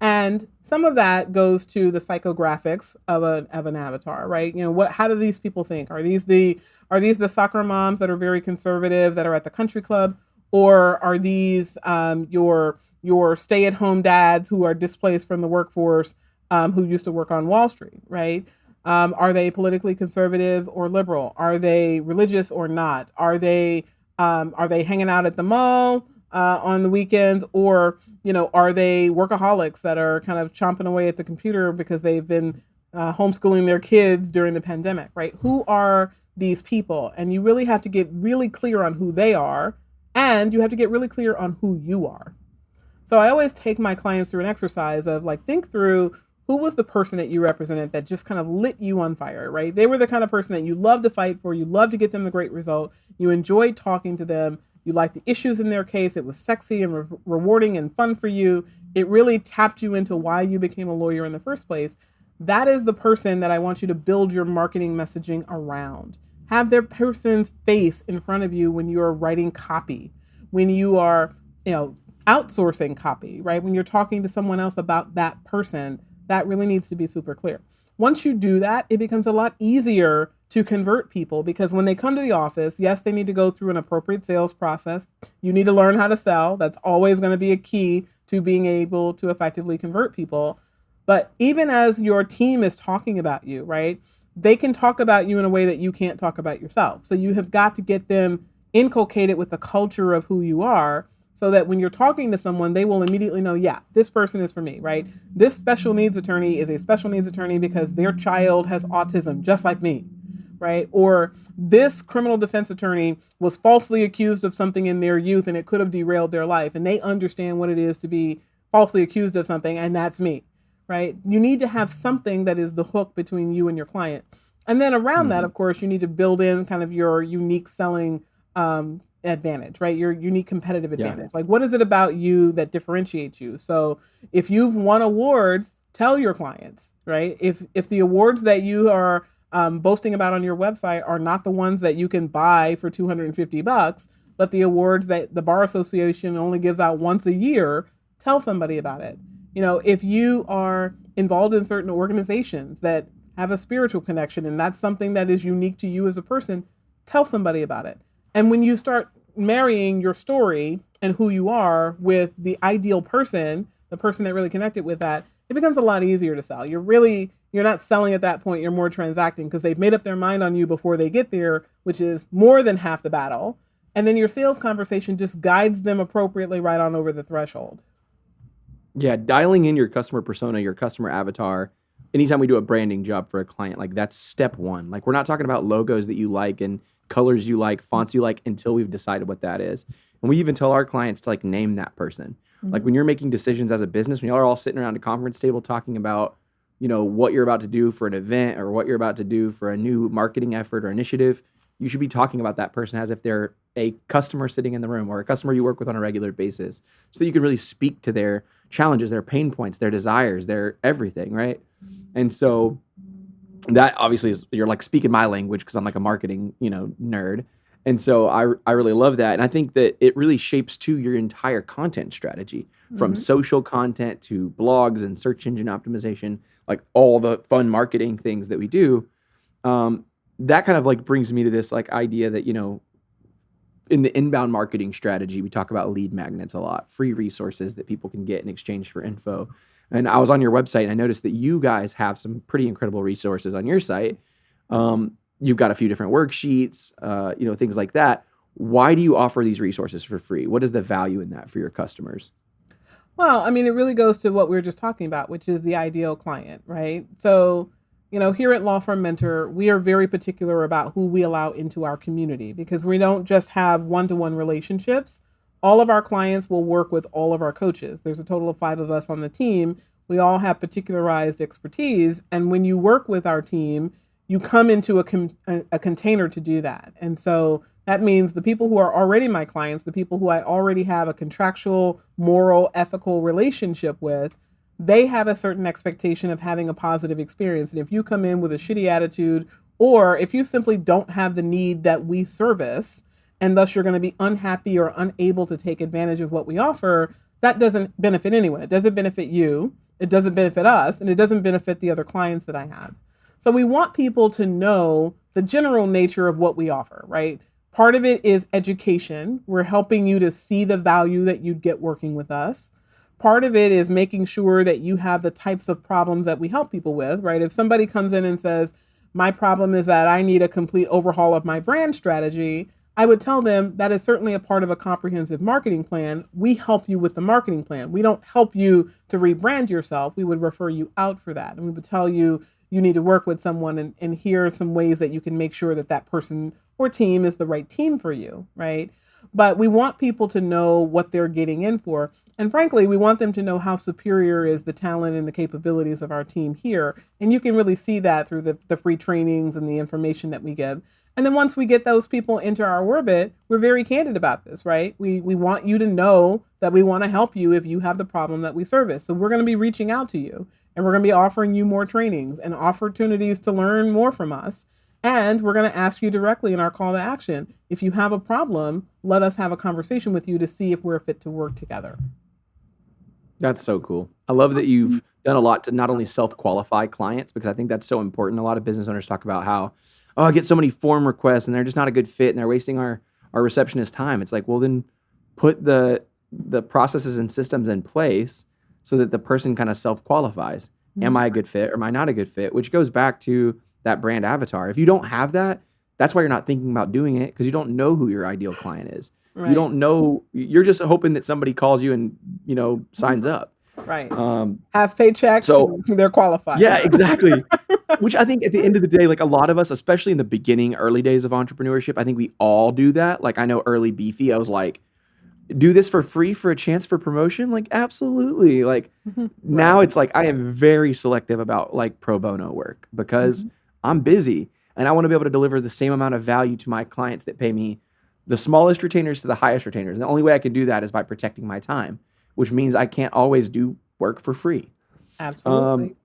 And some of that goes to the psychographics of an avatar, right? How do these people think? Are these the soccer moms that are very conservative that are at the country club? Or are these your stay-at-home dads who are displaced from the workforce who used to work on Wall Street, right? Are they politically conservative or liberal? Are they religious or not? Are they hanging out at the mall on the weekends, or are they workaholics that are kind of chomping away at the computer because they've been homeschooling their kids during the pandemic, right? Who are these people? And you really have to get really clear on who they are, and you have to get really clear on who you are. So I always take my clients through an exercise of like, think through who was the person that you represented that just kind of lit you on fire, right? They were the kind of person that you love to fight for. You love to get them a great result. You enjoyed talking to them. You liked the issues in their case. It was sexy and rewarding and fun for you. It really tapped you into why you became a lawyer in the first place. That is the person that I want you to build your marketing messaging around. Have their person's face in front of you when you are writing copy, when you are, outsourcing copy, right? When you're talking to someone else about that person, that really needs to be super clear. Once you do that, it becomes a lot easier to convert people, because when they come to the office, yes, they need to go through an appropriate sales process. You need to learn how to sell. That's always going to be a key to being able to effectively convert people. But even as your team is talking about you, right, they can talk about you in a way that you can't talk about yourself. So you have got to get them inculcated with the culture of who you are, so that when you're talking to someone, they will immediately know, yeah, this person is for me, right? This special needs attorney is a special needs attorney because their child has autism, just like me, right? Or this criminal defense attorney was falsely accused of something in their youth and it could have derailed their life. And they understand what it is to be falsely accused of something, and that's me, right? You need to have something that is the hook between you and your client. And then around that, of course, you need to build in kind of your unique selling advantage, right? Your unique competitive advantage. Like, what is it about you that differentiates you? So if you've won awards, tell your clients, right? If the awards that you are boasting about on your website are not the ones that you can buy for $250, but the awards that the Bar Association only gives out once a year, tell somebody about it. If you are involved in certain organizations that have a spiritual connection and that's something that is unique to you as a person, tell somebody about it. And when you start marrying your story and who you are with the ideal person, the person that really connected with that, it becomes a lot easier to sell. You're not selling at that point, you're more transacting because they've made up their mind on you before they get there, which is more than half the battle. And then your sales conversation just guides them appropriately right on over the threshold. Yeah, dialing in your customer persona, your customer avatar. Anytime we do a branding job for a client, like that's step one. Like, we're not talking about logos that you like and colors you like, fonts you like, until we've decided what that is. And we even tell our clients to like name that person. Like, when you're making decisions as a business, when y'all are all sitting around a conference table talking about, what you're about to do for an event or what you're about to do for a new marketing effort or initiative, you should be talking about that person as if they're a customer sitting in the room or a customer you work with on a regular basis, so that you can really speak to their challenges, their pain points, their desires, their everything, right? And so that obviously is, you're like speaking my language because I'm like a marketing, nerd. And so I really love that. And I think that it really shapes to your entire content strategy, from social content to blogs and search engine optimization, like all the fun marketing things that we do. That kind of like brings me to this like idea that, in the inbound marketing strategy, we talk about lead magnets a lot, free resources that people can get in exchange for info. And I was on your website and I noticed that you guys have some pretty incredible resources on your site. You've got a few different worksheets, things like that. Why do you offer these resources for free? What is the value in that for your customers? Well, I mean, it really goes to what we were just talking about, which is the ideal client, right? So, here at Law Firm Mentor, we are very particular about who we allow into our community, because we don't just have one-to-one relationships. All of our clients will work with all of our coaches. There's a total of 5 of us on the team. We all have particularized expertise. And when you work with our team, you come into a container to do that. And so that means the people who are already my clients, the people who I already have a contractual, moral, ethical relationship with, they have a certain expectation of having a positive experience. And if you come in with a shitty attitude, or if you simply don't have the need that we service, and thus you're going to be unhappy or unable to take advantage of what we offer, that doesn't benefit anyone. It doesn't benefit you, it doesn't benefit us, and it doesn't benefit the other clients that I have. So we want people to know the general nature of what we offer, right? Part of it is education. We're helping you to see the value that you'd get working with us. Part of it is making sure that you have the types of problems that we help people with, right? If somebody comes in and says, my problem is that I need a complete overhaul of my brand strategy, I would tell them that is certainly a part of a comprehensive marketing plan. We help you with the marketing plan. We don't help you to rebrand yourself. We would refer you out for that. And we would tell you, you need to work with someone, and here are some ways that you can make sure that that person or team is the right team for you, right? But we want people to know what they're getting in for. And frankly, we want them to know how superior is the talent and the capabilities of our team here. And you can really see that through the free trainings and the information that we give. And then once we get those people into our orbit, we're very candid about this, right? We want you to know that we want to help you if you have the problem that we service. So we're going to be reaching out to you, and we're going to be offering you more trainings and opportunities to learn more from us. And we're going to ask you directly in our call to action. If you have a problem, let us have a conversation with you to see if we're fit to work together. That's so cool. I love that you've done a lot to not only self-qualify clients, because I think that's so important. A lot of business owners talk about how, oh, I get so many form requests and they're just not a good fit and they're wasting our receptionist time. It's like, well, then put the processes and systems in place so that the person kind of self-qualifies. Am I a good fit or am I not a good fit? Which goes back to that brand avatar. If you don't have that, that's why you're not thinking about doing it, because you don't know who your ideal client is. Right. You don't know. You're just hoping that somebody calls you and, signs up. Right. Have paychecks. So they're qualified. Yeah, exactly. Which I think at the end of the day, like a lot of us, especially in the beginning, early days of entrepreneurship, I think we all do that. Like I know early Beefy, I was like, do this for free for a chance for promotion? Like, absolutely. Like now it's like, I am very selective about like pro bono work because I'm busy and I want to be able to deliver the same amount of value to my clients that pay me the smallest retainers to the highest retainers. And the only way I can do that is by protecting my time, which means I can't always do work for free. Absolutely.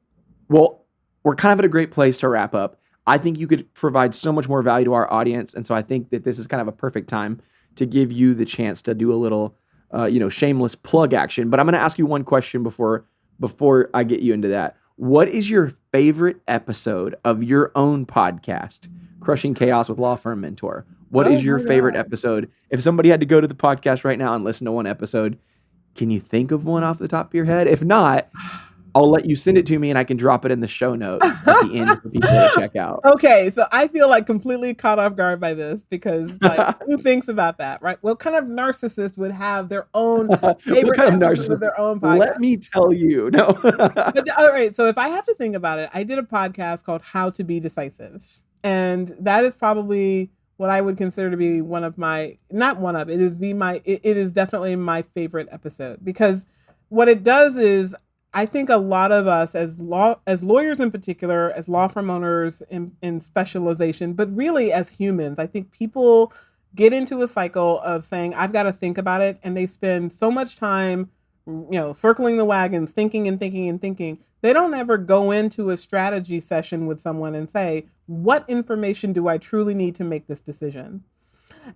Well, we're kind of at a great place to wrap up. I think you could provide so much more value to our audience. And so I think that this is kind of a perfect time to give you the chance to do a little, shameless plug action. But I'm going to ask you one question before I get you into that. What is your favorite episode of your own podcast, Crushing Chaos with Law Firm Mentor? What is your favorite episode? If somebody had to go to the podcast right now and listen to one episode, can you think of one off the top of your head? If not, I'll let you send it to me and I can drop it in the show notes at the end for people to check out. Okay, so I feel like completely caught off guard by this because like who thinks about that, right? What kind of narcissist would have their own favorite kind of narcissist of their own podcast? Let me tell you. No. But, all right, so if I have to think about it, I did a podcast called How to Be Decisive. And that is probably what I would consider to be one of my, not one of, it is it is definitely my favorite episode, because what it does is I think a lot of us as lawyers in particular, as law firm owners in specialization, but really as humans, I think people get into a cycle of saying, I've got to think about it. And they spend so much time, circling the wagons, thinking and thinking and thinking. They don't ever go into a strategy session with someone and say, what information do I truly need to make this decision?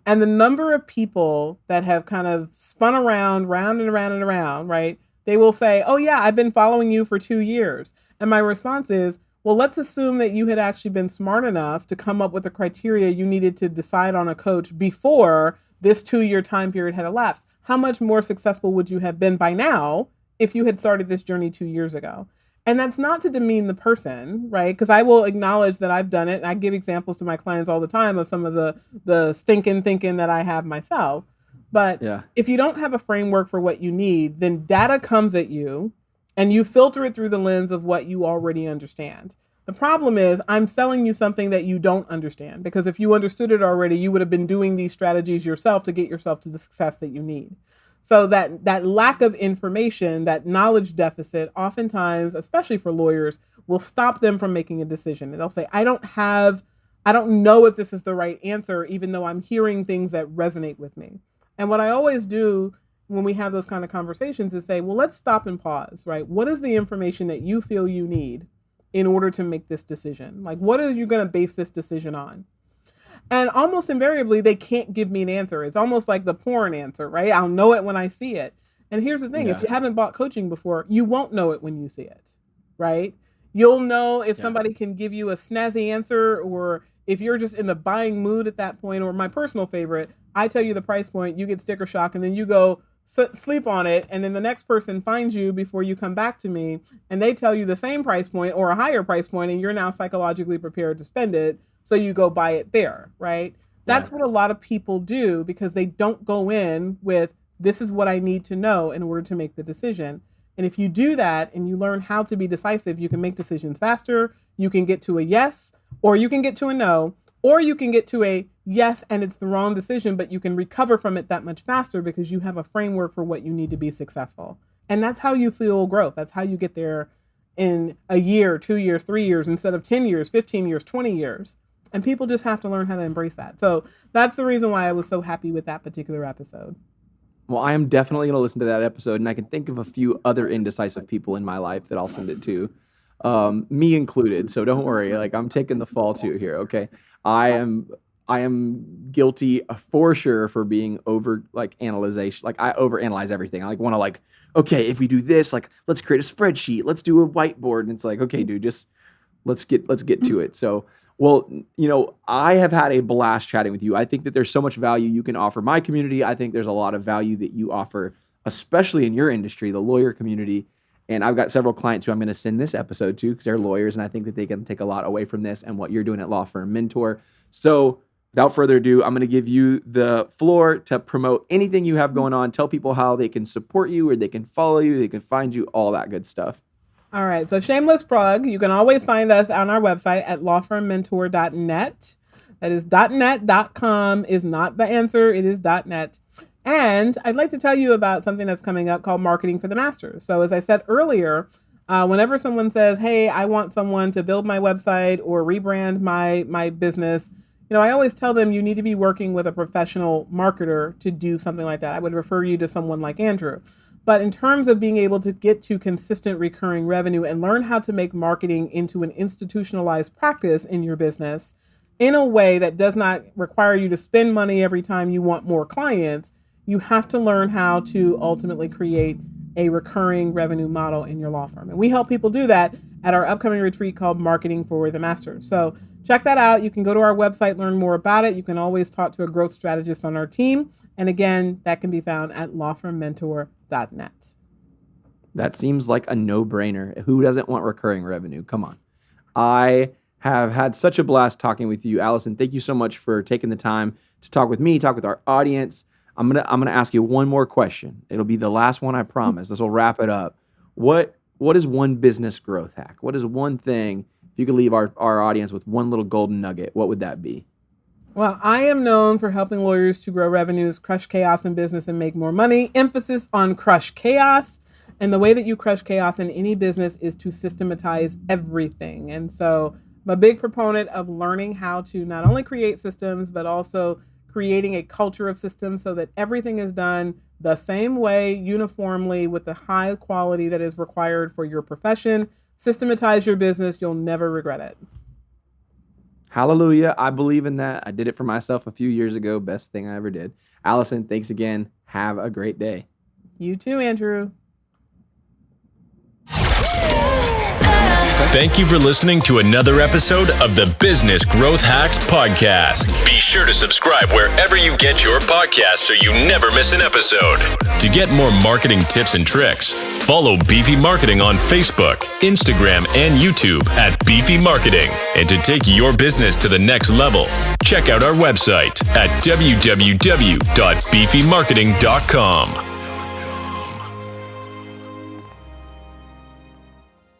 And the number of people that have kind of spun around, round and around and around, right? They will say, oh yeah, I've been following you for 2 years. And my response is, well, let's assume that you had actually been smart enough to come up with the criteria you needed to decide on a coach before this 2-year time period had elapsed. How much more successful would you have been by now if you had started this journey 2 years ago? And that's not to demean the person, right? Because I will acknowledge that I've done it. And I give examples to my clients all the time of some of the stinking thinking that I have myself. But if you don't have a framework for what you need, then data comes at you and you filter it through the lens of what you already understand. The problem is I'm selling you something that you don't understand, because if you understood it already, you would have been doing these strategies yourself to get yourself to the success that you need. So that lack of information, that knowledge deficit, oftentimes, especially for lawyers, will stop them from making a decision. And they'll say, I don't know if this is the right answer, even though I'm hearing things that resonate with me. And what I always do when we have those kind of conversations is say, well, let's stop and pause, right? What is the information that you feel you need in order to make this decision? Like, what are you going to base this decision on? And almost invariably, they can't give me an answer. It's almost like the porn answer, right? I'll know it when I see it. And here's the thing. If you haven't bought coaching before, you won't know it when you see it, right? You'll know if somebody can give you a snazzy answer, or if you're just in the buying mood at that point. Or my personal favorite, I tell you the price point, you get sticker shock, and then you go sleep on it, and then the next person finds you before you come back to me, and they tell you the same price point or a higher price point, and you're now psychologically prepared to spend it, so you go buy it there, right? That's what a lot of people do because they don't go in with, this is what I need to know in order to make the decision. And if you do that and you learn how to be decisive, you can make decisions faster. You can get to a yes, or you can get to a no, or you can get to a yes and it's the wrong decision, but you can recover from it that much faster because you have a framework for what you need to be successful. And that's how you fuel growth. That's how you get there in a year, 2 years, 3 years, instead of 10 years, 15 years, 20 years. And people just have to learn how to embrace that. So that's the reason why I was so happy with that particular episode. Well, I am definitely going to listen to that episode, and I can think of a few other indecisive people in my life that I'll send it to, me included. So don't worry, like I'm taking the fall too here. Okay, I am guilty for sure for being over analyzation. Like I overanalyze everything. I want to okay, if we do this, let's create a spreadsheet, let's do a whiteboard, and it's okay, dude, just let's get to it. So. Well, I have had a blast chatting with you. I think that there's so much value you can offer my community. I think there's a lot of value that you offer, especially in your industry, the lawyer community. And I've got several clients who I'm going to send this episode to because they're lawyers, and I think that they can take a lot away from this and what you're doing at Law Firm Mentor. So without further ado, I'm going to give you the floor to promote anything you have going on. Tell people how they can support you, or they can follow you, they can find you, all that good stuff. All right. So shameless plug. You can always find us on our website at lawfirmmentor.net. That is .net.com is not the answer. It is .net. And I'd like to tell you about something that's coming up called Marketing for the Masters. So as I said earlier, whenever someone says, hey, I want someone to build my website or rebrand my business, I always tell them you need to be working with a professional marketer to do something like that. I would refer you to someone like Andrew. But in terms of being able to get to consistent recurring revenue and learn how to make marketing into an institutionalized practice in your business in a way that does not require you to spend money every time you want more clients, you have to learn how to ultimately create a recurring revenue model in your law firm. And we help people do that at our upcoming retreat called Marketing for the Masters. So check that out. You can go to our website, learn more about it. You can always talk to a growth strategist on our team. And again, that can be found at lawfirmmentor.net. That seems like a no-brainer. Who doesn't want recurring revenue? Come on. I have had such a blast talking with you, Allison. Thank you so much for taking the time to talk with me, talk with our audience. I'm gonna ask you one more question. It'll be the last one, I promise. This will wrap it up. What is one business growth hack? What is one thing, if you could leave our audience with one little golden nugget, what would that be? Well, I am known for helping lawyers to grow revenues, crush chaos in business, and make more money. Emphasis on crush chaos. And the way that you crush chaos in any business is to systematize everything. And so I'm a big proponent of learning how to not only create systems, but also creating a culture of systems so that everything is done the same way, uniformly, with the high quality that is required for your profession. Systematize your business. You'll never regret it. Hallelujah. I believe in that. I did it for myself a few years ago. Best thing I ever did. Allison, thanks again. Have a great day. You too, Andrew. Thank you for listening to another episode of the Business Growth Hacks Podcast. Be sure to subscribe wherever you get your podcasts so you never miss an episode. To get more marketing tips and tricks, follow Beefy Marketing on Facebook, Instagram, and YouTube at Beefy Marketing. And to take your business to the next level, check out our website at www.beefymarketing.com.